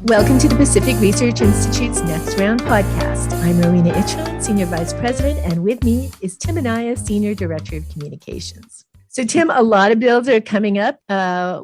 Welcome to the Pacific Research Institute's Next Round podcast. I'm Rowena Itchel, Senior Vice President, and with me is Tim Anaya, Senior Director of Communications. So, Tim, a lot of bills are coming up.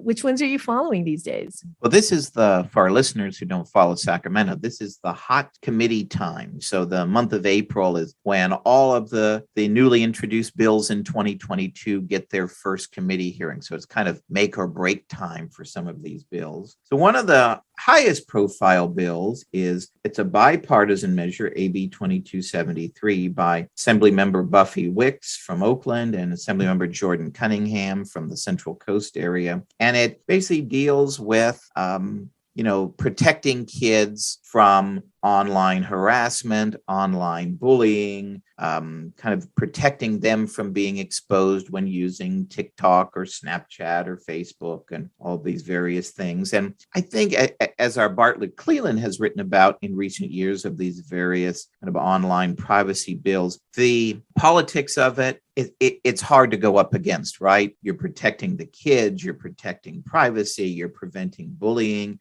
Which ones are you following these days? Well, this is for our listeners who don't follow Sacramento, this is the hot committee time. So the month of April is when all of the newly introduced bills in 2022 get their first committee hearing. So it's kind of make or break time for some of these bills. So one of the highest profile bills it's a bipartisan measure, AB 2273, by Assemblymember Buffy Wicks from Oakland and Assemblymember Jordan Cunningham from the Central Coast area. And it basically deals with, protecting kids from online harassment, online bullying, kind of protecting them from being exposed when using TikTok or Snapchat or Facebook and all these various things. And I think as our Bartlett Cleland has written about in recent years of these various kind of online privacy bills, the politics of it's hard to go up against, right? You're protecting the kids, you're protecting privacy, you're preventing bullying.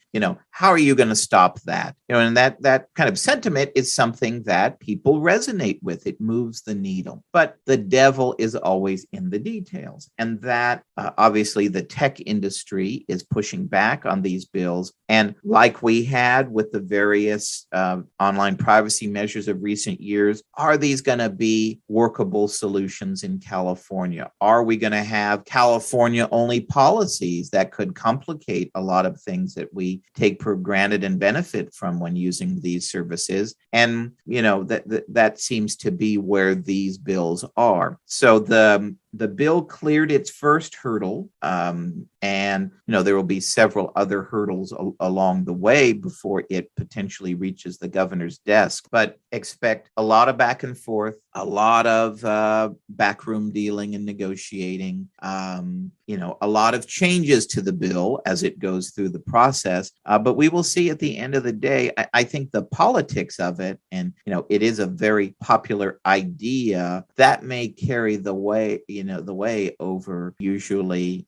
How are you going to stop that? And that kind of sentiment is something that people resonate with. It moves the needle. But the devil is always in the details. And that obviously the tech industry is pushing back on these bills. And like we had with the various online privacy measures of recent years, are these going to be workable solutions in California? Are we going to have California-only policies that could complicate a lot of things that we take for granted and benefit from when using these services? And, that seems to be where these bills are. So the bill cleared its first hurdle, and there will be several other hurdles along the way before it potentially reaches the governor's desk. But expect a lot of back and forth, a lot of backroom dealing and negotiating, a lot of changes to the bill as it goes through the process. But we will see at the end of the day. I think the politics of it, and it is a very popular idea that may carry the way over usually,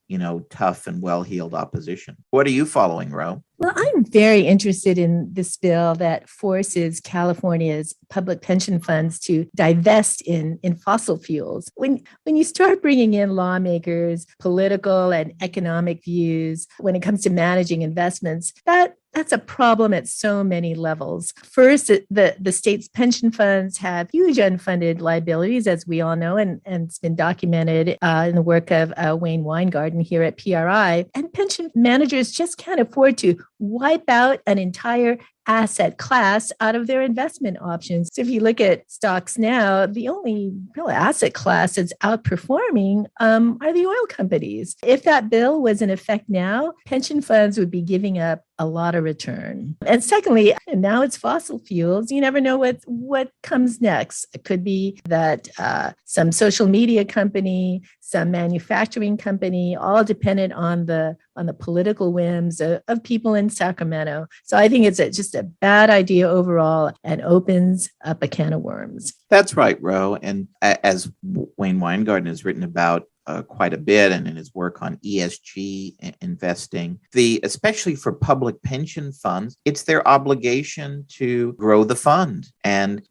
tough and well-heeled opposition. What are you following, Ro? Well, I'm very interested in this bill that forces California's public pension funds to divest in fossil fuels. When you start bringing in lawmakers, political and economic views when it comes to managing investments, that's a problem at so many levels. First, the state's pension funds have huge unfunded liabilities, as we all know, and it's been documented in the work of Wayne Weingarten here at PRI. And pension managers just can't afford to wipe out an entire asset class out of their investment options. So if you look at stocks now, the only real asset class that's outperforming are the oil companies. If that bill was in effect now, pension funds would be giving up a lot of return. And secondly, now it's fossil fuels. You never know what comes next. It could be that some social media company, some manufacturing company, all dependent on the political whims of people in Sacramento. So I think it's just a bad idea overall and opens up a can of worms. That's right, Ro. And as Wayne Weingarten has written about quite a bit, and in his work on ESG investing, especially for public pension funds, it's their obligation to grow the fund and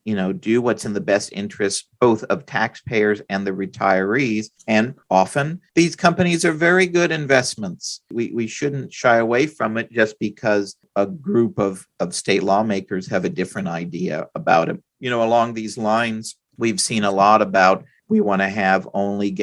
do what's in the best interest both of taxpayers and the retirees. And often these companies are very good investments. We shouldn't shy away from it just because a group of state lawmakers have a different idea about it. Along these lines, we've seen a lot about we want to have only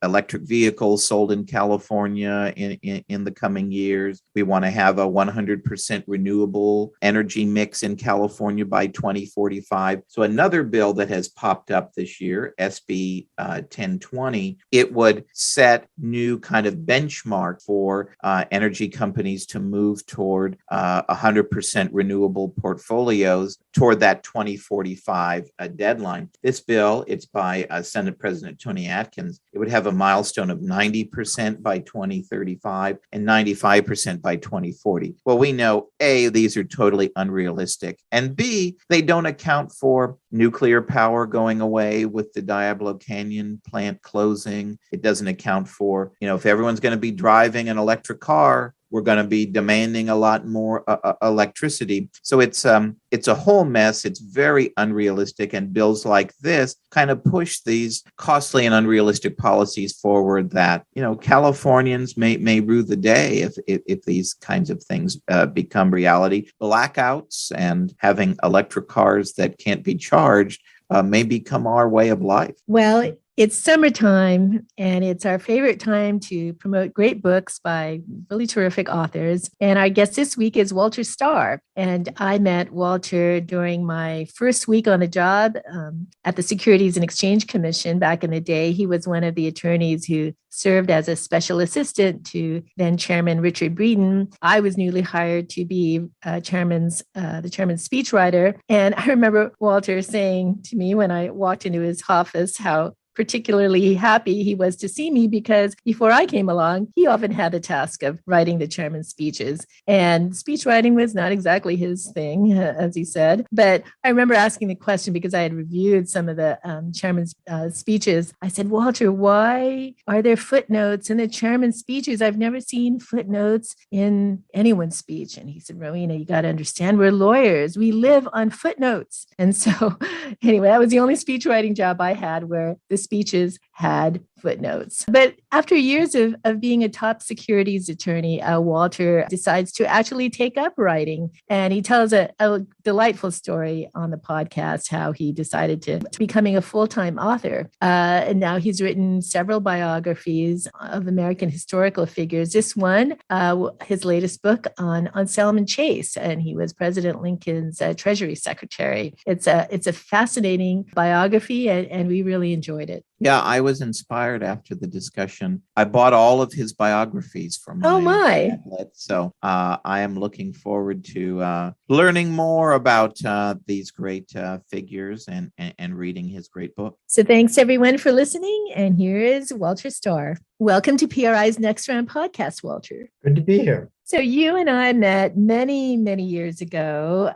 electric vehicles sold in California in the coming years. We want to have a 100% renewable energy mix in California by 2045. So another bill that has popped up this year, SB 1020, it would set new kind of benchmark for energy companies to move toward 100% renewable portfolios toward that 2045 deadline. This bill, it's by Senate President Tony Atkins. It would have a milestone of 90% by 2035 and 95% by 2040. Well, we know, A, these are totally unrealistic, and B, they don't account for nuclear power going away with the Diablo Canyon plant closing. It doesn't account for, if everyone's going to be driving an electric car, we're going to be demanding a lot more electricity. So it's a whole mess. It's very unrealistic, and bills like this kind of push these costly and unrealistic policies forward that, Californians may rue the day if these kinds of things become reality. Blackouts and having electric cars that can't be charged may become our way of life. Well, it's summertime, and it's our favorite time to promote great books by really terrific authors. And our guest this week is Walter Stahr. And I met Walter during my first week on the job at the Securities and Exchange Commission back in the day. He was one of the attorneys who served as a special assistant to then Chairman Richard Breeden. I was newly hired to be the chairman's speechwriter. And I remember Walter saying to me when I walked into his office how particularly happy he was to see me, because before I came along, he often had the task of writing the chairman's speeches. And speech writing was not exactly his thing, as he said. But I remember asking the question because I had reviewed some of the chairman's speeches. I said, Walter, why are there footnotes in the chairman's speeches? I've never seen footnotes in anyone's speech. And he said, Rowena, you got to understand, we're lawyers. We live on footnotes. And so anyway, that was the only speech writing job I had where the speeches had footnotes. But after years of being a top securities attorney, Walter decides to actually take up writing. And he tells a delightful story on the podcast, how he decided to becoming a full-time author. And now he's written several biographies of American historical figures. This one, his latest book on Salmon Chase, and he was President Lincoln's Treasury Secretary. It's a fascinating biography, and we really enjoyed it. Yeah, I was inspired after the discussion. I bought all of his biographies from my tablet, so I am looking forward to learning more about these great figures and reading his great book. So thanks everyone for listening, and here is Walter Stahr. Welcome to PRI's Next Round podcast, Walter. Good to be here. So you and I met many, many years ago,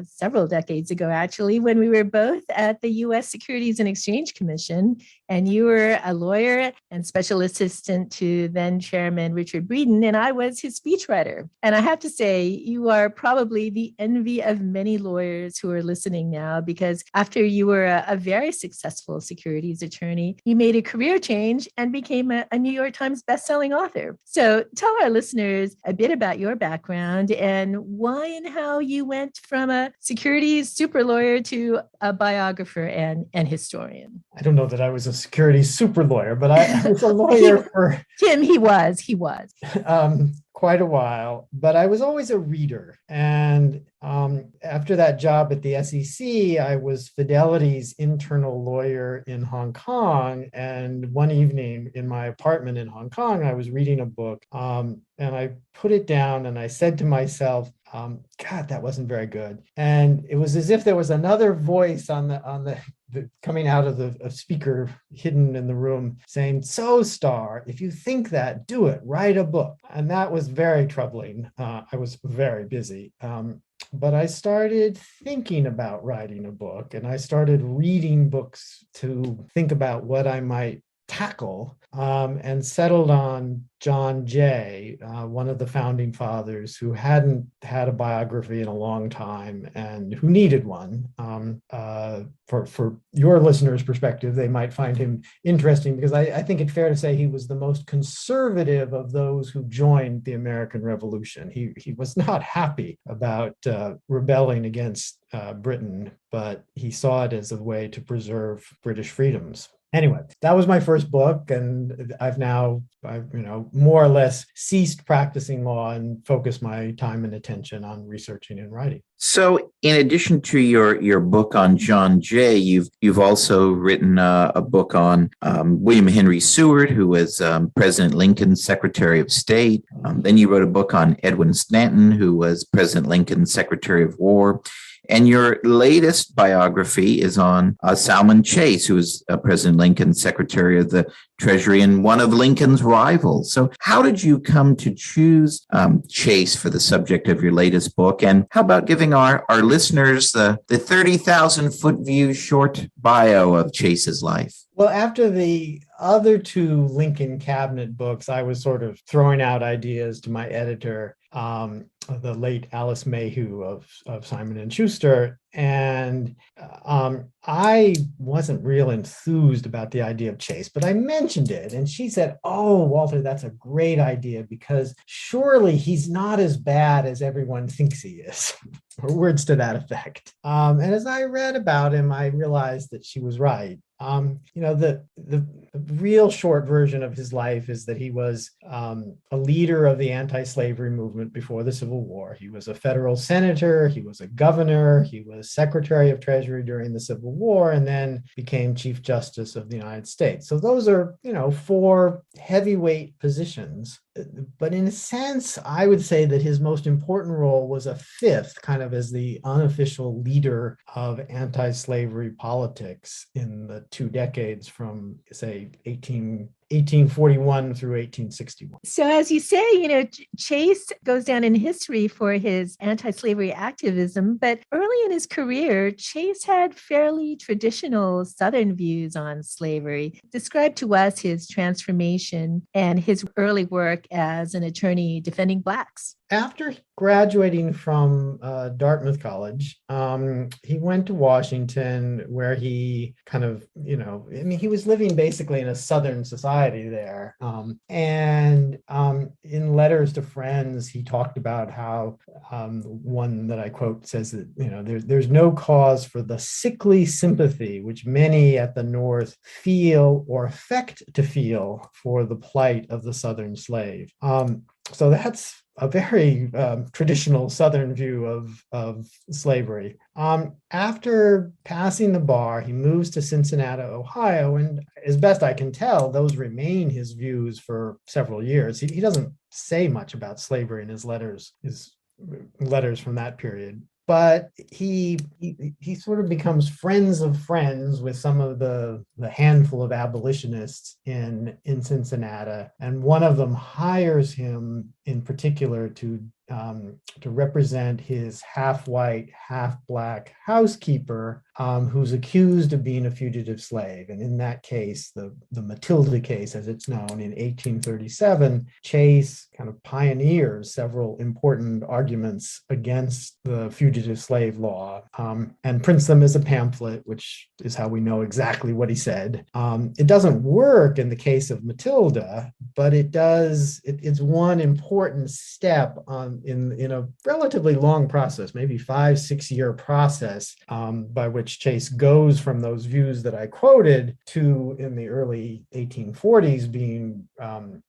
several decades ago, actually, when we were both at the U.S. Securities and Exchange Commission, and you were a lawyer and special assistant to then Chairman Richard Breeden, and I was his speechwriter. And I have to say, you are probably the envy of many lawyers who are listening now, because after you were a very successful securities attorney, you made a career change and became a New York Times bestselling author. So tell our listeners a bit about your background and why and how you went from a securities super lawyer to a biographer and historian. I don't know that I was a securities super lawyer, but I was a lawyer for Tim, he was quite a while, but I was always a reader. And after that job at the SEC, I was Fidelity's internal lawyer in Hong Kong. And one evening in my apartment in Hong Kong, I was reading a book and I put it down and I said to myself, God, that wasn't very good. And it was as if there was another voice on the coming out of the speaker hidden in the room saying, so Stahr, if you think that, do it, write a book. And that was very troubling. I was very busy. But I started thinking about writing a book, and I started reading books to think about what I might tackle, and settled on John Jay, one of the founding fathers who hadn't had a biography in a long time and who needed one. For your listeners' perspective, they might find him interesting because I think it's fair to say he was the most conservative of those who joined the American Revolution. He was not happy about rebelling against Britain, but he saw it as a way to preserve British freedoms. Anyway, that was my first book, and I've more or less ceased practicing law and focused my time and attention on researching and writing. So, in addition to your book on John Jay, you've also written a book on William Henry Seward, who was President Lincoln's Secretary of State. Then you wrote a book on Edwin Stanton, who was President Lincoln's Secretary of War. And your latest biography is on Salmon Chase, who was President Lincoln's Secretary of the Treasury and one of Lincoln's rivals. So how did you come to choose Chase for the subject of your latest book? And how about giving our listeners the 30,000-foot view short bio of Chase's life? Well, after the other two Lincoln cabinet books, I was sort of throwing out ideas to my editor, the late Alice Mayhew of Simon and Schuster. And I wasn't real enthused about the idea of Chase, but I mentioned it. And she said, "Oh, Walter, that's a great idea because surely he's not as bad as everyone thinks he is," or words to that effect. And as I read about him, I realized that she was right. The real short version of his life is that he was a leader of the anti-slavery movement before the Civil War. He was a federal senator, he was a governor, he was Secretary of Treasury during the Civil War, and then became Chief Justice of the United States. So those are, four heavyweight positions. But in a sense, I would say that his most important role was a fifth, kind of as the unofficial leader of anti-slavery politics in the 2 decades from, say, 1841 through 1861. So, as you say, Chase goes down in history for his anti-slavery activism, but early in his career, Chase had fairly traditional Southern views on slavery. Describe to us his transformation and his early work as an attorney defending Blacks. After graduating from Dartmouth College, he went to Washington, where he kind of, he was living basically in a Southern society there. And in letters to friends, he talked about how one that I quote says that, there's no cause for the sickly sympathy which many at the North feel or affect to feel for the plight of the Southern slave. So that's a very traditional Southern view of slavery. After passing the bar, he moves to Cincinnati, Ohio, and as best I can tell, those remain his views for several years. He doesn't say much about slavery in his letters from that period. But he sort of becomes friends of friends with some of the handful of abolitionists in Cincinnati, and one of them hires him in particular to represent his half-white, half-black housekeeper, who's accused of being a fugitive slave. And in that case, the Matilda case, as it's known, in 1837, Chase kind of pioneers several important arguments against the fugitive slave law, and prints them as a pamphlet, which is how we know exactly what he said. It doesn't work in the case of Matilda, but it does. It's one important step in a relatively long process, maybe 5-6 year process, by which Chase goes from those views that I quoted to, in the early 1840s, being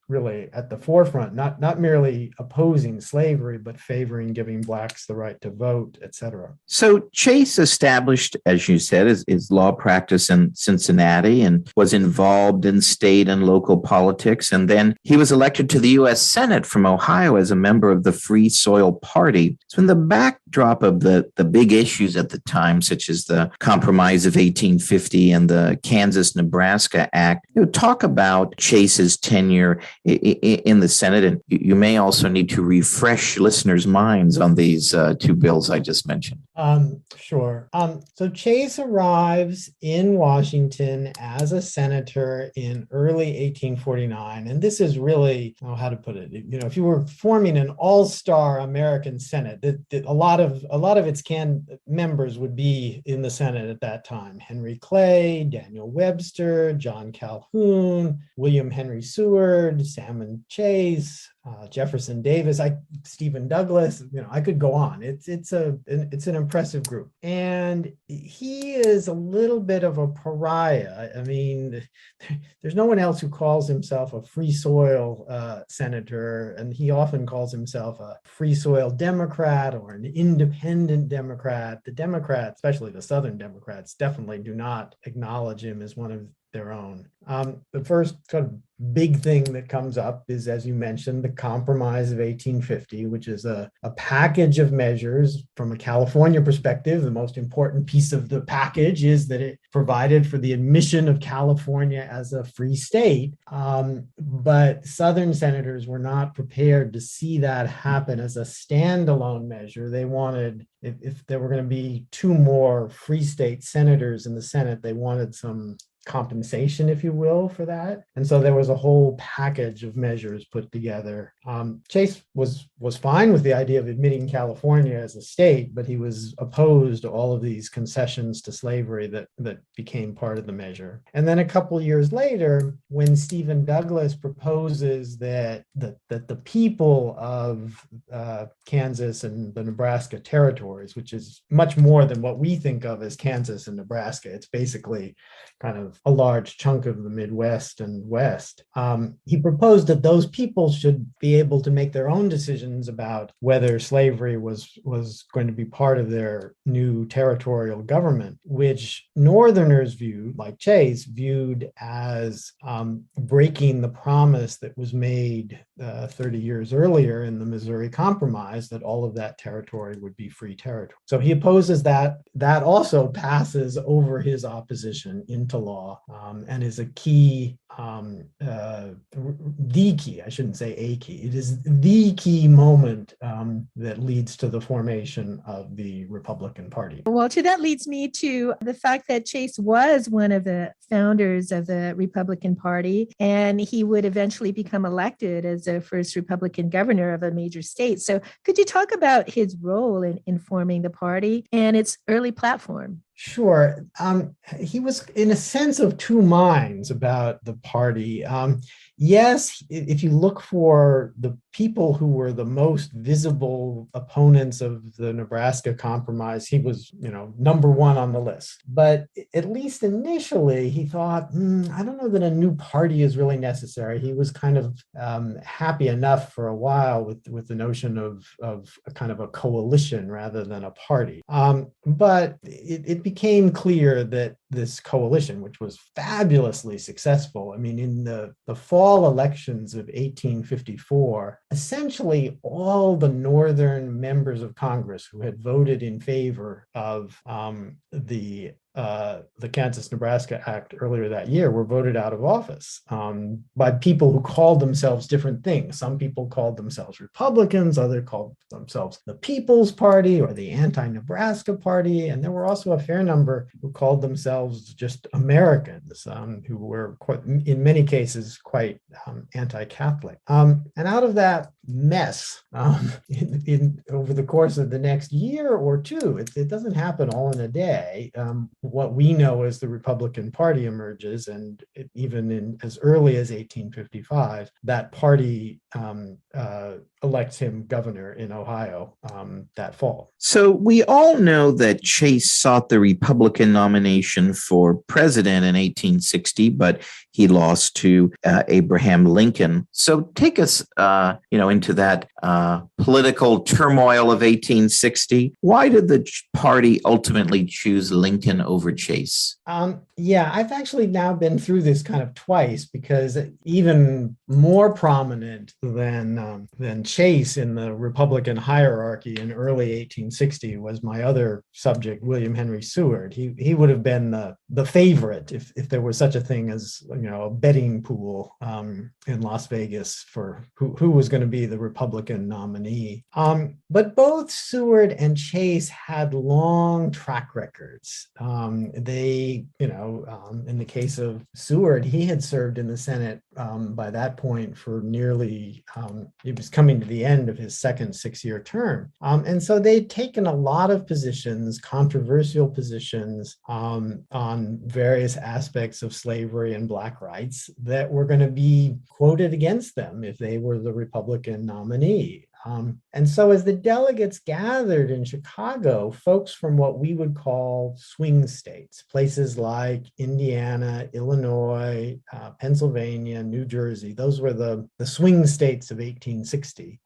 really at the forefront, not merely opposing slavery, but favoring giving Blacks the right to vote, etc. So Chase established, as you said, his law practice in Cincinnati and was involved in state and local politics. And then he was elected to the U.S. Senate from Ohio as a member of the Free Soil Party. So in the backdrop of the big issues at the time, such as the Compromise of 1850 and the Kansas-Nebraska Act, talk about Chase's tenure in the Senate. And you may also need to refresh listeners' minds on these two bills I just mentioned. Sure. So Chase arrives in Washington as a senator in early 1849. And this is really, how to put it, if you were forming an all-star American Senate, a lot of its members would be in the Senate at that time. Henry Clay, Daniel Webster, John Calhoun, William Henry Seward, Salmon Chase, Jefferson Davis, Stephen Douglas, I could go on. It's an impressive group. And he is a little bit of a pariah. I mean, there's no one else who calls himself a free soil senator, and he often calls himself a free soil Democrat or an independent Democrat. The Democrats, especially the Southern Democrats, definitely do not acknowledge him as one of their own. The first sort of big thing that comes up is, as you mentioned, the Compromise of 1850, which is a package of measures. From a California perspective, the most important piece of the package is that it provided for the admission of California as a free state. But Southern senators were not prepared to see that happen as a standalone measure. They wanted, if there were going to be 2 more free state senators in the Senate, they wanted some compensation, if you will, for that. And so there was a whole package of measures put together. Chase was fine with the idea of admitting California as a state, but he was opposed to all of these concessions to slavery that became part of the measure. And then a couple of years later, when Stephen Douglas proposes that the people of Kansas and the Nebraska territories, which is much more than what we think of as Kansas and Nebraska, it's basically kind of a large chunk of the Midwest and West. He proposed that those people should be able to make their own decisions about whether slavery was going to be part of their new territorial government, which Northerners viewed, like Chase, viewed as breaking the promise that was made 30 years earlier in the Missouri Compromise that all of that territory would be free territory. So he opposes that. That also passes over his opposition into law and is a key, the key, I shouldn't say a key, it is the key moment that leads to the formation of the Republican Party. Walter, that leads me to the fact that Chase was one of the founders of the Republican Party, and he would eventually become elected as the first Republican governor of a major state. So could you talk about his role in forming the party and its early platform? Sure. He was in a sense of two minds about the party. Yes, if you look for the people who were the most visible opponents of the Nebraska Compromise, he was, number one on the list. But at least initially, he thought, I don't know that a new party is really necessary. He was kind of happy enough for a while with the notion of a kind of a coalition rather than a party. But it became clear that this coalition, which was fabulously successful, I mean, in the fall elections of 1854, essentially all the Northern members of Congress who had voted in favor of the Kansas-Nebraska Act earlier that year were voted out of office by people who called themselves different things. Some people called themselves Republicans, others called themselves the People's Party or the Anti-Nebraska Party, and there were also a fair number who called themselves just Americans, who were in many cases quite anti-Catholic. And out of that mess over the course of the next year or two, it doesn't happen all in a day. What we know as the Republican Party emerges, and even in as early as 1855, that party elects him governor in Ohio that fall. So we all know that Chase sought the Republican nomination for president in 1860, but he lost to Abraham Lincoln. So take us, into that political turmoil of 1860. Why did the party ultimately choose Lincoln over Chase? Yeah, I've actually now been through this kind of twice, because even more prominent than Chase in the Republican hierarchy in early 1860 was my other subject, William Henry Seward. He would have been the favorite if there was such a thing as a betting pool in Las Vegas for who was going to be the Republican nominee. But both Seward and Chase had long track records. In the case of Seward, he had served in the Senate by that point for nearly, he was coming to the end of his second 6-year term. And so they'd taken a lot of positions, controversial positions on various aspects of slavery and Black rights that were going to be quoted against them if they were the Republican nominee. And so as the delegates gathered in Chicago, folks from what we would call swing states, places like Indiana, Illinois, Pennsylvania, New Jersey, those were the swing states of 1860.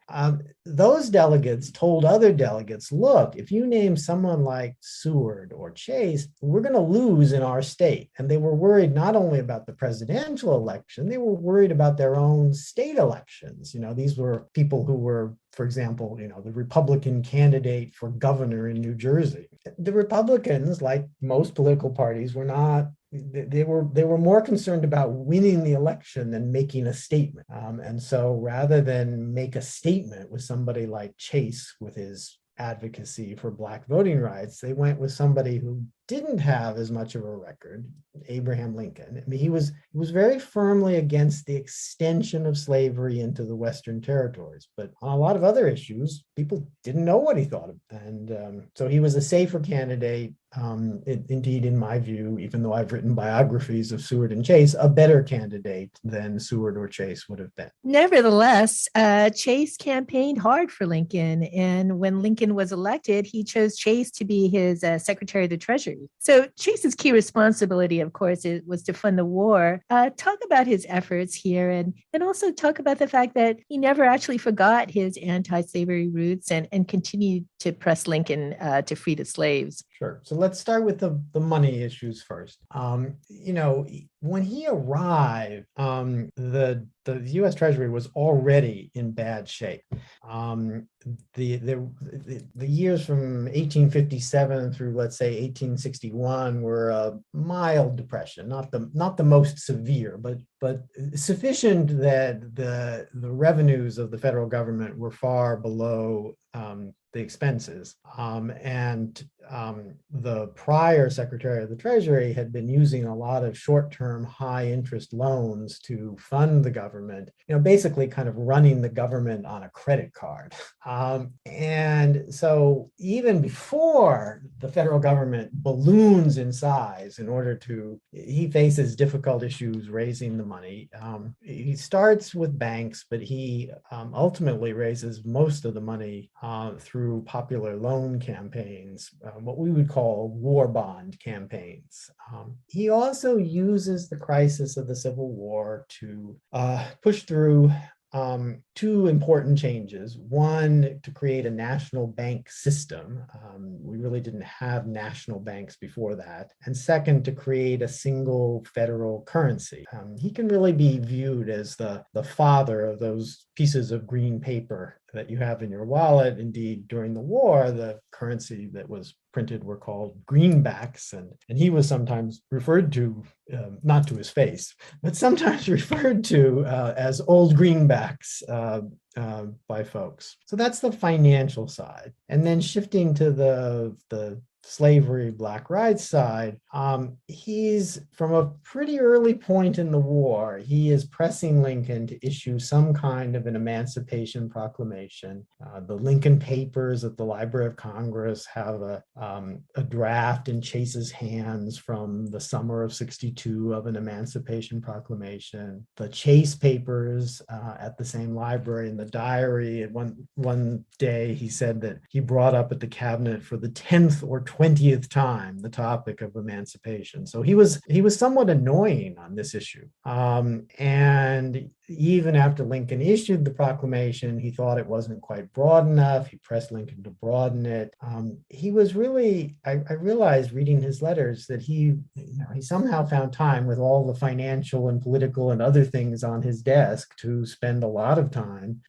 Those delegates told other delegates, look, if you name someone like Seward or Chase, we're going to lose in our state. And they were worried not only about the presidential election, they were worried about their own state elections. These were people who were, for example, the Republican candidate for governor in New Jersey. The Republicans, like most political parties, were not. They were more concerned about winning the election than making a statement. And so rather than make a statement with somebody like Chase with his advocacy for Black voting rights, they went with somebody who didn't have as much of a record, Abraham Lincoln. I mean, he was very firmly against the extension of slavery into the Western territories, but on a lot of other issues, people didn't know what he thought of. And so he was a safer candidate. Indeed, in my view, even though I've written biographies of Seward and Chase, a better candidate than Seward or Chase would have been. Nevertheless, Chase campaigned hard for Lincoln. And when Lincoln was elected, he chose Chase to be his Secretary of the Treasury. So Chase's key responsibility, of course, was to fund the war. Talk about his efforts here and also talk about the fact that he never actually forgot his anti-slavery roots and continued to press Lincoln to free the slaves. Sure. So let's start with the money issues first. When he arrived, the U.S. Treasury was already in bad shape. The years from 1857 through, let's say, 1861 were a mild depression, not the most severe, but sufficient that the revenues of the federal government were far below the expenses. The prior Secretary of the Treasury had been using a lot of short-term, high-interest loans to fund the government, basically kind of running the government on a credit card. And so even before the federal government balloons in size he faces difficult issues raising the money. He starts with banks, but he ultimately raises most of the money through popular loan campaigns, what we would call war bond campaigns. He also uses the crisis of the Civil War to push through two important changes. One, to create a national bank system. We really didn't have national banks before that. And second, to create a single federal currency. He can really be viewed as the father of those pieces of green paper that you have in your wallet. Indeed, during the war, the currency that was printed were called greenbacks, and he was sometimes referred to, not to his face, but sometimes referred to as old greenbacks by folks. So that's the financial side. And then shifting to the slavery black rights side, he's from a pretty early point in the war, he is pressing Lincoln to issue some kind of an emancipation proclamation. The Lincoln Papers at the Library of Congress have a draft in Chase's hands from the summer of '62 of an emancipation proclamation. The Chase Papers at the same library, in the diary, one day he said that he brought up at the cabinet for the 10th or 20th time the topic of emancipation. So he was somewhat annoying on this issue. And even after Lincoln issued the proclamation, he thought it wasn't quite broad enough. He pressed Lincoln to broaden it. He was really, I realized reading his letters that he somehow found time with all the financial and political and other things on his desk to spend a lot of time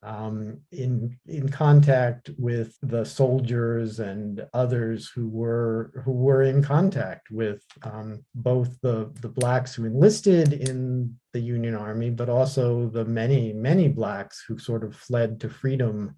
in contact with the soldiers and others who were in contact with both the blacks who enlisted in the Union Army, but also the many, many blacks who sort of fled to freedom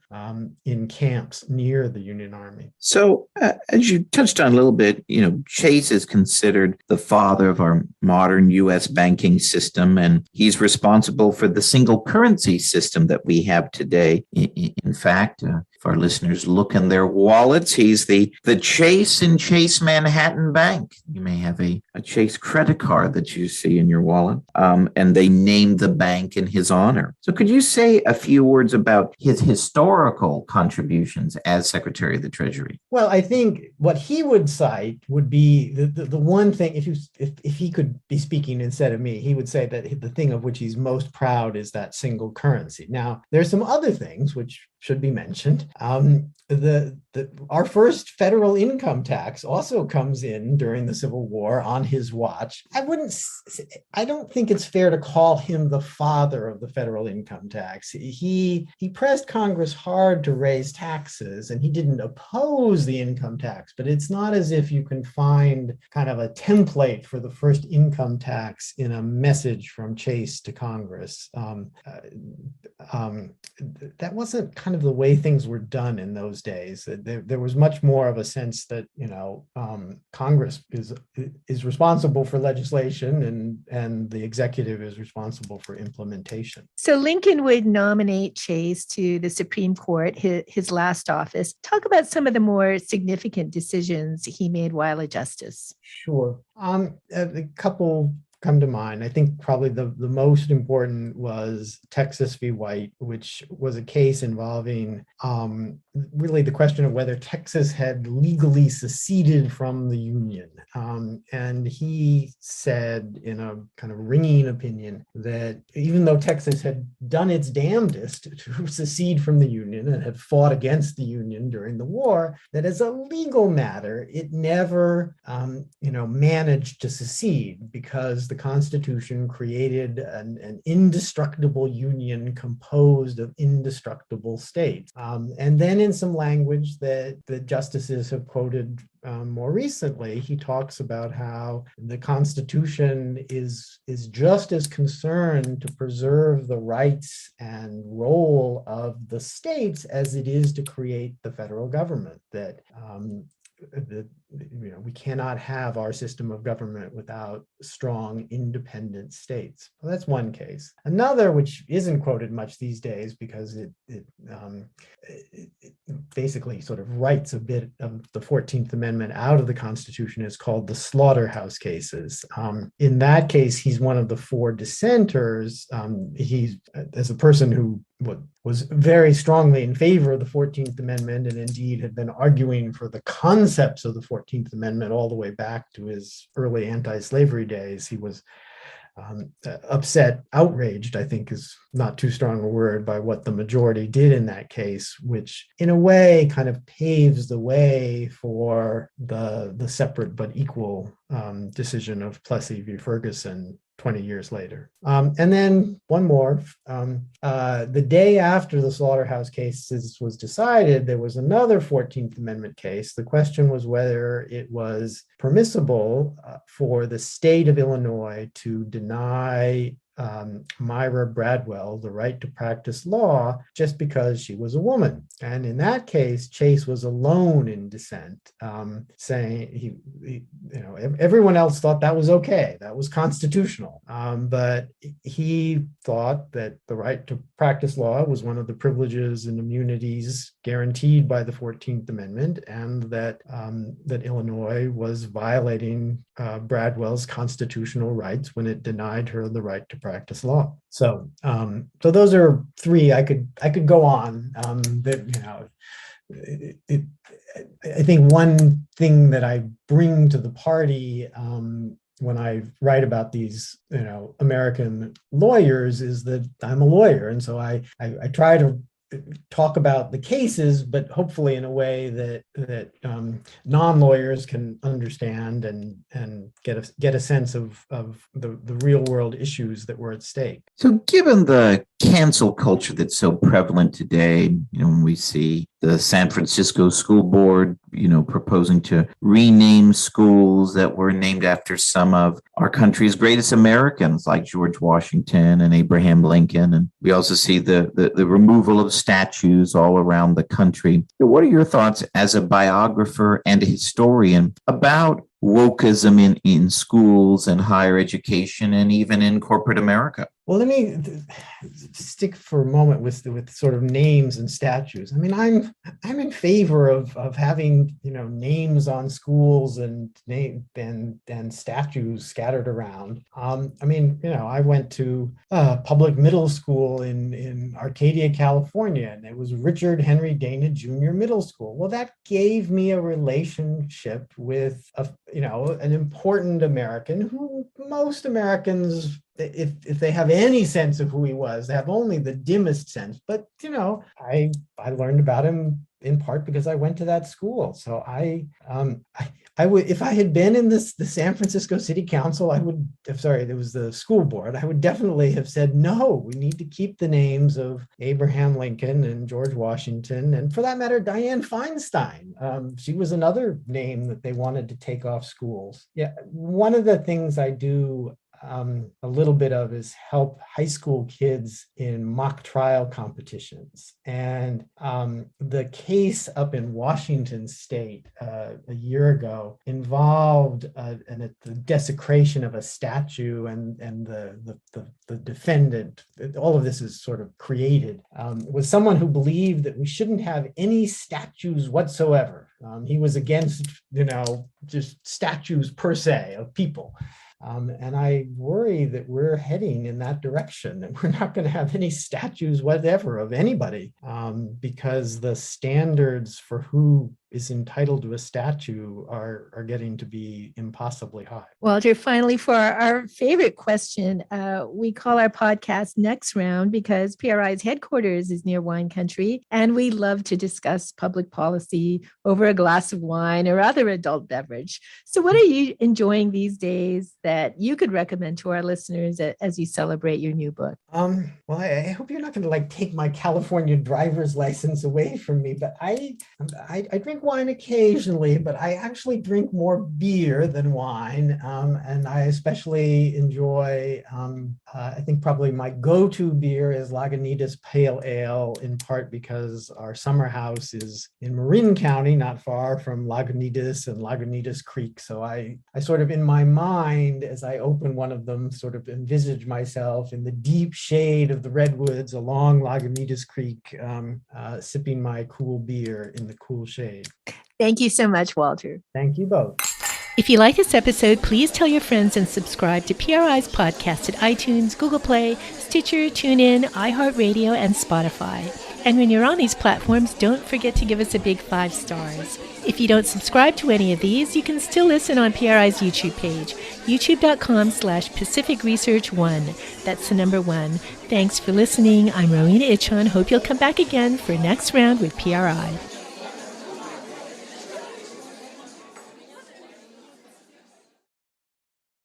in camps near the Union Army. So as you touched on a little bit, Chase is considered the father of our modern U.S. banking system, and he's responsible for the single currency system that we have today. In fact, if our listeners look in their wallets, he's the Chase in Chase Manhattan Bank. You may have a Chase credit card that you see in your wallet, and they named the bank in his honor. So could you say a few words about his historical contributions as Secretary of the Treasury? Well, I think what he would cite would be the one thing, if he could be speaking instead of me, he would say that the thing of which he's most proud is that single currency. Now, there's some other things which should be mentioned. Our first federal income tax also comes in during the Civil War on his watch. I don't think it's fair to call him the father of the federal income tax. He pressed Congress hard to raise taxes, and he didn't oppose the income tax, but it's not as if you can find kind of a template for the first income tax in a message from Chase to Congress. That wasn't kind of the way things were done in those those days. There was much more of a sense that, Congress is responsible for legislation and the executive is responsible for implementation. So Lincoln would nominate Chase to the Supreme Court, his last office. Talk about some of the more significant decisions he made while a justice. Sure. A couple come to mind. I think probably the most important was Texas v. White, which was a case involving really the question of whether Texas had legally seceded from the Union. And he said in a kind of ringing opinion that even though Texas had done its damnedest to secede from the Union and had fought against the Union during the war, that as a legal matter, it never, managed to secede because the Constitution created an indestructible union composed of indestructible states. And then in some language that the justices have quoted more recently, he talks about how the Constitution is just as concerned to preserve the rights and role of the states as it is to create the federal government, that we cannot have our system of government without strong, independent states. Well, that's one case. Another, which isn't quoted much these days because it basically sort of writes a bit of the 14th Amendment out of the Constitution, is called the Slaughterhouse Cases. In that case, he's one of the four dissenters. He's, as a person who was very strongly in favor of the 14th Amendment and indeed had been arguing for the concepts of the 14th Amendment all the way back to his early anti-slavery days. He was upset, outraged, I think is not too strong a word, by what the majority did in that case, which in a way kind of paves the way for the separate but equal decision of Plessy v. Ferguson 20 years later. And then one more, the day after the Slaughterhouse cases was decided, there was another 14th Amendment case. The question was whether it was permissible for the state of Illinois to deny Myra Bradwell the right to practice law just because she was a woman. And in that case, Chase was alone in dissent, saying everyone else thought that was okay, that was constitutional. But he thought that the right to practice law was one of the privileges and immunities guaranteed by the 14th Amendment, and that Illinois was violating Bradwell's constitutional rights when it denied her the right to practice law. So those are three. I could go on. I think one thing that I bring to the party when I write about these, American lawyers is that I'm a lawyer, and so I try to talk about the cases, but hopefully in a way that non-lawyers can understand and get a sense of the real world issues that were at stake. So given the cancel culture that's so prevalent today, when we see the San Francisco School Board, proposing to rename schools that were named after some of our country's greatest Americans, like George Washington and Abraham Lincoln. And we also see the removal of statues all around the country. What are your thoughts as a biographer and a historian about wokeism in schools and higher education and even in corporate America? Well, let me stick for a moment with sort of names and statues. I mean, I'm in favor of having names on schools and statues scattered around. I went to public middle school in Arcadia, California, and it was Richard Henry Dana Jr. Middle School. Well, that gave me a relationship with an important American who most Americans, if they have any sense of who he was, they have only the dimmest sense. But I learned about him in part because I went to that school. So I would, if I had been in the San Francisco City Council, there was the school board, I would definitely have said, no, we need to keep the names of Abraham Lincoln and George Washington, and for that matter, Dianne Feinstein. She was another name that they wanted to take off schools. Yeah, one of the things I do a little bit of is help high school kids in mock trial competitions. And the case up in Washington State a year ago involved the desecration of a statue, and the defendant. All of this is sort of created. Was someone who believed that we shouldn't have any statues whatsoever. He was against, just statues per se of people. And I worry that we're heading in that direction, that we're not going to have any statues whatever of anybody, because the standards for who is entitled to a statue are getting to be impossibly high. Walter, finally, for our favorite question, we call our podcast Next Round because PRI's headquarters is near wine country, and we love to discuss public policy over a glass of wine or other adult beverage. So what are you enjoying these days that you could recommend to our listeners as you celebrate your new book? Well, I hope you're not going to take my California driver's license away from me, but I drink wine occasionally, but I actually drink more beer than wine. And I especially enjoy, I think probably my go-to beer is Lagunitas Pale Ale, in part because our summer house is in Marin County, not far from Lagunitas and Lagunitas Creek. So I sort of, in my mind, as I open one of them, sort of envisage myself in the deep shade of the redwoods along Lagunitas Creek, sipping my cool beer in the cool shade. Thank you so much, Walter. Thank you both. If you like this episode, please tell your friends and subscribe to PRI's podcast at iTunes, Google Play, Stitcher, TuneIn, iHeartRadio, and Spotify. And when you're on these platforms, don't forget to give us a big 5 stars. If you don't subscribe to any of these, you can still listen on PRI's YouTube page, youtube.com/Pacific Research 1. That's the number 1. Thanks for listening. I'm Rowena Itchon. Hope you'll come back again for Next Round with PRI.